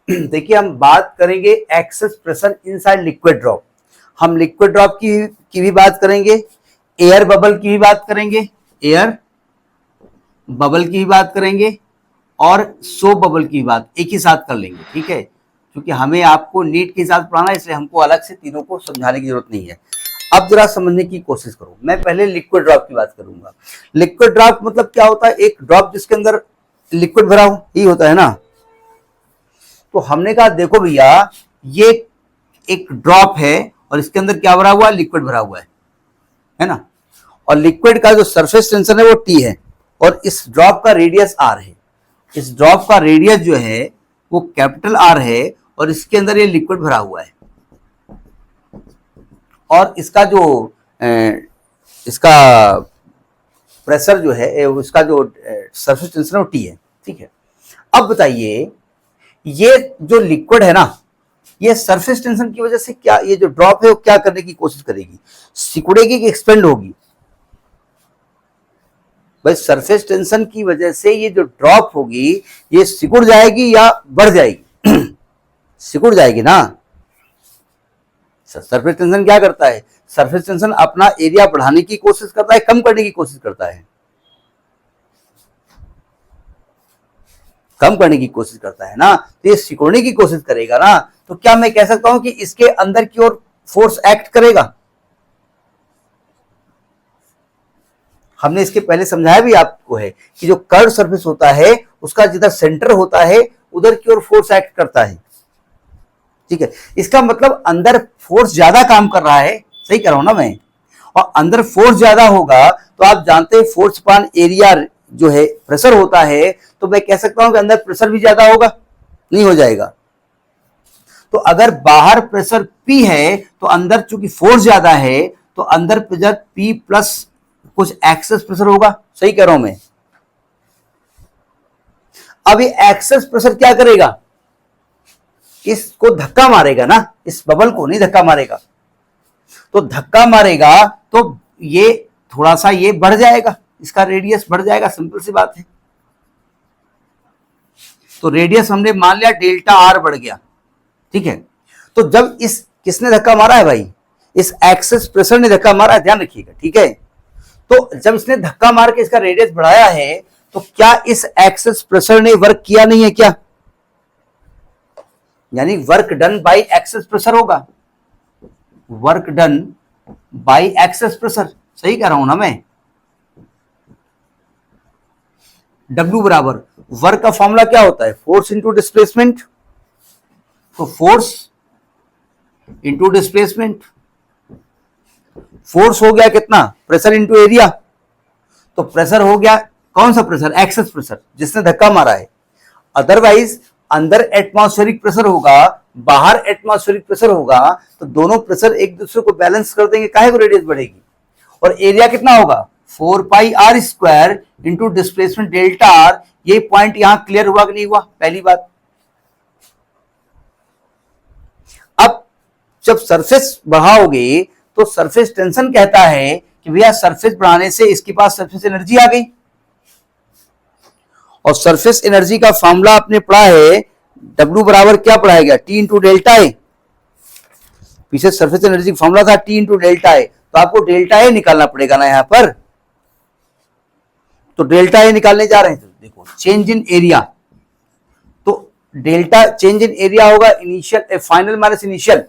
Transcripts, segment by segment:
देखिए हम बात करेंगे excess pressure inside liquid drop. हम लिक्विड ड्रॉप की भी बात करेंगे, एयर बबल की भी बात करेंगे, एयर बबल की भी बात करेंगे और सोप बबल की बात एक ही साथ कर लेंगे, ठीक है। क्योंकि हमें आपको नीट के हिसाब से पढ़ाना है, इसलिए हमको अलग से तीनों को समझाने की जरूरत नहीं है। अब जरा समझने की कोशिश करो। मैं पहले लिक्विड ड्रॉप की बात करूंगा। लिक्विड ड्रॉप मतलब क्या होता है? एक ड्रॉप जिसके अंदर लिक्विड भरा हो, ही होता है ना। तो हमने कहा देखो भैया, ये एक ड्रॉप है और इसके अंदर क्या भरा हुआ है? लिक्विड भरा हुआ है ना। और लिक्विड का जो सरफेस टेंशन है वो टी है और इस ड्रॉप का रेडियस आर है। इस ड्रॉप का रेडियस जो है वो कैपिटल आर है और इसके अंदर ये लिक्विड भरा हुआ है और इसका जो इसका प्रेशर जो है, उसका जो सरफेस टेंशन है वो टी है, ठीक है। अब बताइए, ये जो लिक्विड है ना, ये सरफेस टेंशन की वजह से क्या, ये जो ड्रॉप है वो क्या करने की कोशिश करेगी? सिकुड़ेगी कि एक्सपेंड होगी? भाई सरफेस टेंशन की वजह से ये जो ड्रॉप होगी ये सिकुड़ जाएगी या बढ़ जाएगी? सिकुड़ जाएगी ना। सरफेस टेंशन क्या करता है? सरफेस टेंशन अपना एरिया बढ़ाने की कोशिश करता है, कम करने की कोशिश करता है? कम करने की कोशिश करता है ना। तो ये सिकुड़ने की कोशिश करेगा ना, तो क्या मैं कह सकता हूं कि इसके अंदर की ओर फोर्स एक्ट करेगा? हमने इसके पहले समझाया भी आपको है कि जो कर्व सरफेस होता है उसका जिधर सेंटर होता है उधर की ओर फोर्स एक्ट करता है, ठीक है। इसका मतलब अंदर फोर्स ज्यादा काम कर रहा है, सही कह रहा हूं ना मैं। और अंदर फोर्स ज्यादा होगा तो आप जानते हैं फोर्स अपॉन एरिया जो है प्रेशर होता है, तो मैं कह सकता हूं कि अंदर प्रेशर भी ज्यादा होगा, नहीं हो जाएगा? तो अगर बाहर प्रेशर P है तो अंदर चूंकि फोर्स ज्यादा है तो अंदर प्रेशर P प्लस कुछ एक्सेस प्रेशर होगा, सही कह रहा हूं मैं। अब ये एक्सेस प्रेशर क्या करेगा? इसको धक्का मारेगा ना, इस बबल को नहीं धक्का मारेगा। तो धक्का मारेगा तो ये थोड़ा सा ये बढ़ जाएगा, इसका रेडियस बढ़ जाएगा, सिंपल सी बात है। तो रेडियस हमने मान लिया डेल्टा आर बढ़ गया, ठीक है। तो जब इस किसने धक्का मारा है भाई? इस एक्सेस प्रेशर ने धक्का मारा है, ध्यान रखिएगा, ठीक है। तो जब इसने धक्का मार के इसका रेडियस बढ़ाया है तो क्या इस एक्सेस प्रेशर ने वर्क किया नहीं है क्या? यानी work done by excess pressure होगा, work done by excess pressure, सही कह रहा हूं ना मैं। W बराबर वर्क का फॉर्मूला क्या होता है? Force into displacement. तो फोर्स इंटू डिस्प्लेसमेंट, फोर्स हो गया कितना? Pressure into area. तो प्रेशर हो गया कौन सा प्रेशर? एक्सेस प्रेशर, जिसने धक्का मारा है। अदरवाइज अंदर एटमॉस्फेरिक प्रेशर होगा, बाहर एटमॉस्फेरिक प्रेशर होगा, तो दोनों प्रेशर एक दूसरे को बैलेंस कर देंगे, काहे को रेडियस बढ़ेगी। और एरिया कितना होगा? 4 pi are square into displacement delta r. ये पॉइंट यहां क्लियर हुआ कि नहीं हुआ? पहली बात। अब जब सरफेस बढ़ाओगे तो सरफेस टेंशन कहता है कि भैया सरफेस बढ़ाने से इसके पास सरफेस एनर्जी आ गई, और सरफेस एनर्जी का फॉर्मूला आपने पढ़ा है, W बराबर क्या पढ़ाया गया? T into delta A. पीछे सरफेस एनर्जी का फॉर्मूला था T इंटू डेल्टा ए, तो आपको डेल्टा ए निकालना पड़ेगा ना यहां पर। तो डेल्टा ए निकालने जा रहे हैं, तो देखो चेंज इन एरिया, तो डेल्टा चेंज इन एरिया होगा इनिशियल फाइनल माइनस इनिशियल,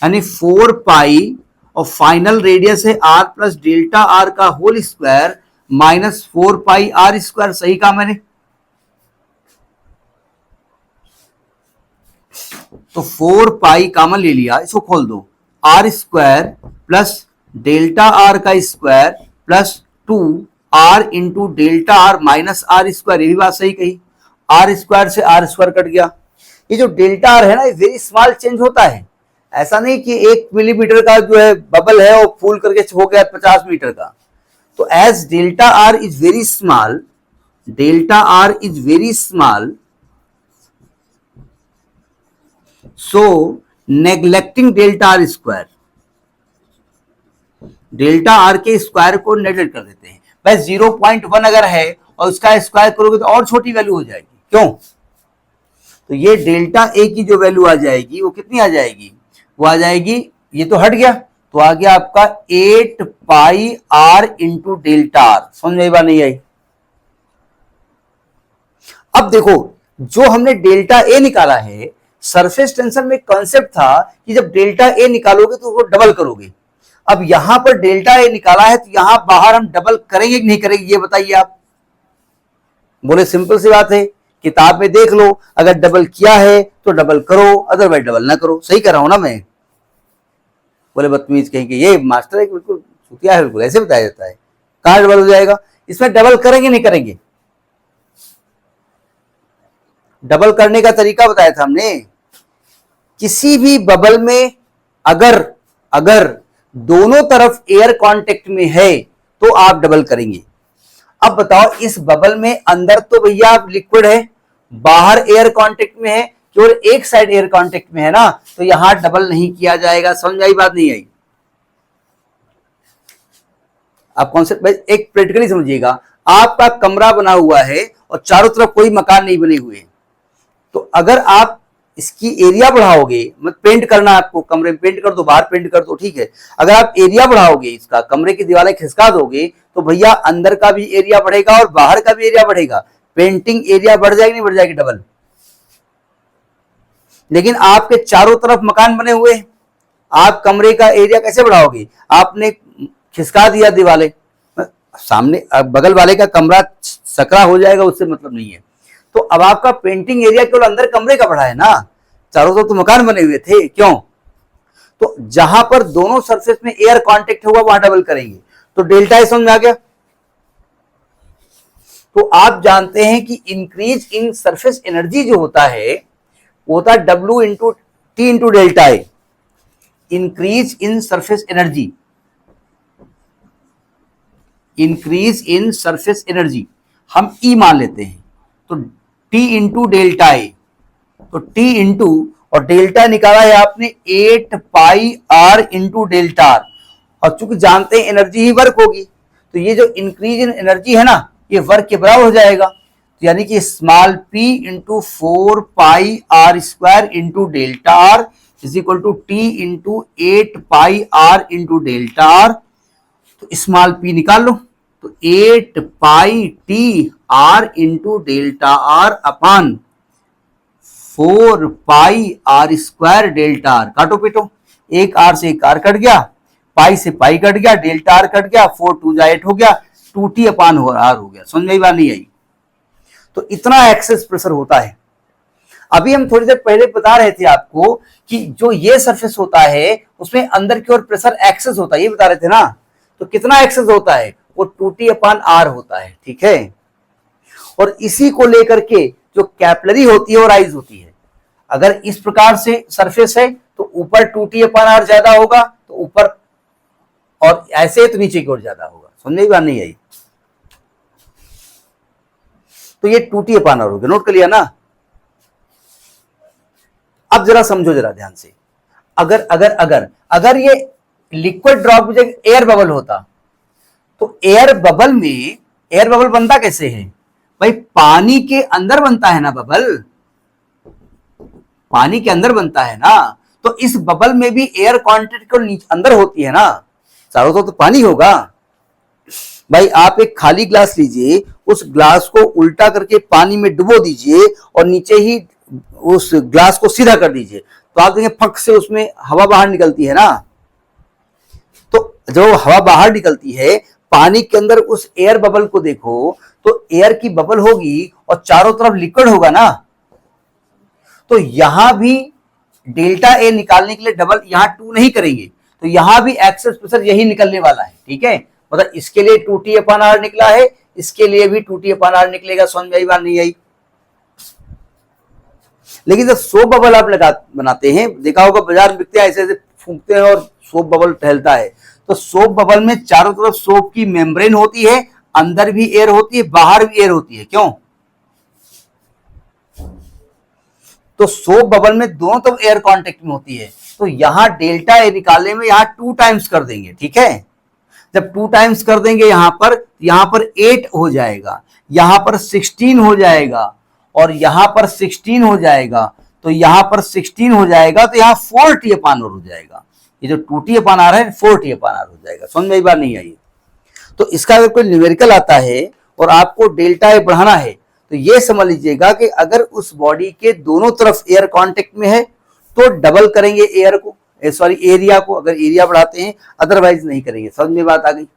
यानी 4 पाई और फाइनल रेडियस है r प्लस डेल्टा आर का whole square minus 4 pi are square. सही कहा मैंने। तो 4 पाई कॉमन ले लिया, इसको खोल दो, r square plus delta are का square plus 2 r into delta r minus r square. ये भी बात सही कही, आर स्क्वायर से आर स्क्वायर कट गया। ये जो डेल्टा आर है ना, ये वेरी स्मॉल चेंज होता है, ऐसा नहीं कि 1 मिलीमीटर का जो है बबल है वो फूल करके हो गया 50 मीटर का। तो as delta are is very small, delta are is very small, so neglecting delta r square, delta R के स्क्वायर को नेगलेक्ट कर देते हैं। बस 0.1 अगर है और उसका स्क्वायर करोगे तो और छोटी वैल्यू हो जाएगी, क्यों? तो ये डेल्टा ए की जो वैल्यू आ जाएगी वो कितनी आ जाएगी, वो आ जाएगी, ये तो हट गया, तो आ गया आपका 8 pi r into delta are. समझ में बात नहीं आई? अब देखो, जो हमने डेल्टा ए निकाला है, सरफेस टेंशन में कॉन्सेप्ट था कि जब डेल्टा ए निकालोगे तो वो डबल करोगे। अब यहां पर डेल्टा ए निकाला है तो यहां बाहर हम डबल करेंगे कि नहीं करेंगे, ये बताइए आप। बोले सिंपल सी बात है, किताब में देख लो, अगर डबल किया है तो डबल करो, अदरवाइज डबल ना करो। सही कर रहा हूं ना मैं? बोले बदतमीज कहेंगे ये मास्टर है, बिल्कुल छुटिया है, बिल्कुल ऐसे बताया जाता है। कहां डबल हो जाएगा? इसमें डबल करेंगे नहीं करेंगे? डबल करने का तरीका बताया था हमने। किसी भी बबल में अगर अगर दोनों तरफ एयर कांटेक्ट में है तो आप डबल करेंगे। अब बताओ, इस बबल में अंदर तो भैया आप लिक्विड है, बाहर एयर कांटेक्ट में है, केवल एक साइड एयर कांटेक्ट में है ना, तो यहां डबल नहीं किया जाएगा। समझ आई बात नहीं आई? आप कॉन्सेप्ट एक प्रैक्टिकली समझिएगा। आपका कमरा बना हुआ है और चारों तरफ कोई मकान नहीं बने हुए, तो अगर आप इसकी एरिया बढ़ाओगे, मतलब पेंट करना आपको, कमरे में पेंट कर दो, बाहर पेंट कर दो, ठीक है। अगर आप एरिया बढ़ाओगे, इसका कमरे की दीवारें खिसका दोगे, तो भैया अंदर का भी एरिया बढ़ेगा और बाहर का भी एरिया बढ़ेगा। पेंटिंग एरिया बढ़ जाएगी नहीं बढ़ जाएगी? डबल। लेकिन आपके चारों तरफ मकान बने हुए, आप कमरे का एरिया कैसे बढ़ाओगे? आपने खिसका दिया दीवारें, सामने बगल वाले का कमरा सकरा हो जाएगा, उससे मतलब नहीं है। तो अब आपका पेंटिंग एरिया केवल अंदर कमरे का बढ़ा है ना, चारों तरफ तो मकान बने हुए थे, क्यों? तो जहां पर दोनों सरफेस में एयर कांटेक्ट होगा वहां डबल करेंगे। तो डेल्टा समझ में आ गया? तो आप जानते हैं कि इंक्रीज इन सरफेस एनर्जी जो होता है वो होता है W into T into delta A. Increase in surface energy, increase in surface energy हम ई मान लेते हैं, तो टी इंटू डेल्टा ए, तो टी इंटू और डेल्टा निकाला है आपने 8 pi r into delta are, और चूंकि जानते हैं एनर्जी ही वर्क होगी, तो ये जो इंक्रीज इन एनर्जी है ना, ये वर्क के बराबर हो जाएगा। तो यानी कि small p into 4 pi are square into delta are is equal to T into 8 pi r into delta r. तो स्मॉल पी निकाल लो, तो 8 pi T r into delta r upon 4 pi are square delta r. काटो पीटो, एक are से एक are cut गया, पाई से पाई कट गया, डेल्टा आर कट गया, 4 2 जा 8 हो गया, 2t अपान आर हो गया। समझ में बात नहीं आई? तो इतना एक्सेस प्रेशर होता है। अभी हम थोड़ी देर पहले बता रहे थे आपको कि जो ये सरफेस होता है उसमें अंदर की ओर प्रेशर एक्सेस होता है, ये बता रहे थे ना। तो कितना एक्सेस होता है? वो 2t अपान आर होता है, ठीक है। और इसी को लेकर के जो कैपिलरी होती है वो राइज होती है। अगर इस प्रकार से सरफेस है तो ऊपर 2t अपान आर ज्यादा होगा, तो ऊपर, और ऐसे तो नीचे की ओर ज्यादा होगा। समझने की बात नहीं आई? तो ये 2t अपान आर हो गया, नोट कर लिया ना। अब जरा समझो जरा ध्यान से, अगर अगर अगर अगर ये लिक्विड ड्रॉप में एयर बबल होता, तो एयर बबल बनता कैसे है भाई? पानी के अंदर बनता है ना बबल, पानी के अंदर बनता है ना। तो इस बबल में भी एयर क्वांटिटी को अंदर होती है ना, चारों तरफ तो पानी होगा भाई। आप एक खाली ग्लास लीजिए, उस ग्लास को उल्टा करके पानी में डुबो दीजिए और नीचे ही उस ग्लास को सीधा कर दीजिए, तो आप देखेंगे फक से उसमें हवा बाहर निकलती है ना। तो जब हवा बाहर निकलती है, पानी के अंदर उस एयर बबल को देखो, तो एयर की बबल होगी और चारों तरफ लिक्विड होगा ना। तो यहां भी डेल्टा ए निकालने के लिए डबल यहां 2 नहीं करेंगे, तो यहां भी एक्सेस प्रेशर यही निकलने वाला है, ठीक है। मतलब इसके लिए 2t अपान आर निकला है, इसके लिए भी 2t अपान आर निकलेगा। समझ में आई बात नहीं आई? लेकिन जब सोप बबल आप बनाते हैं, देखा होगा बाजार में बिकते हैं, ऐसे ऐसे फूंकते हैं और सोप बबल टहलता है। तो सोप बबल में चारों तरफ सोप की मेम्ब्रेन होती है, अंदर भी एयर होती है, बाहर भी एयर होती है, क्यों? तो सोप बबल में दोनों तरफ एयर कांटेक्ट में होती है, तो यहां डेल्टा ए निकालने में यहां 2 टाइम्स कर देंगे, ठीक है। जब 2 टाइम्स कर देंगे यहां पर 8 हो जाएगा, यहां पर 16 हो जाएगा, और यहां पर 16 हो जाएगा, तो यहां पर 16 हो जाएगा, तो यहां 4t/r हो जाएगा। ये जो 2t/r है 4t/r हो जाएगा। समझ में एक बार नहीं आई? तो इसका अगर कोई न्यूमेरिकल आता है और आपको डेल्टा ए बढ़ाना है, तो ये समझ लीजिएगा कि अगर उस बॉडी के दोनों तरफ एयर कांटेक्ट में है तो डबल करेंगे एयर को, सॉरी एरिया को, अगर एरिया बढ़ाते हैं, अदरवाइज नहीं करेंगे। समझ में बात आ गई?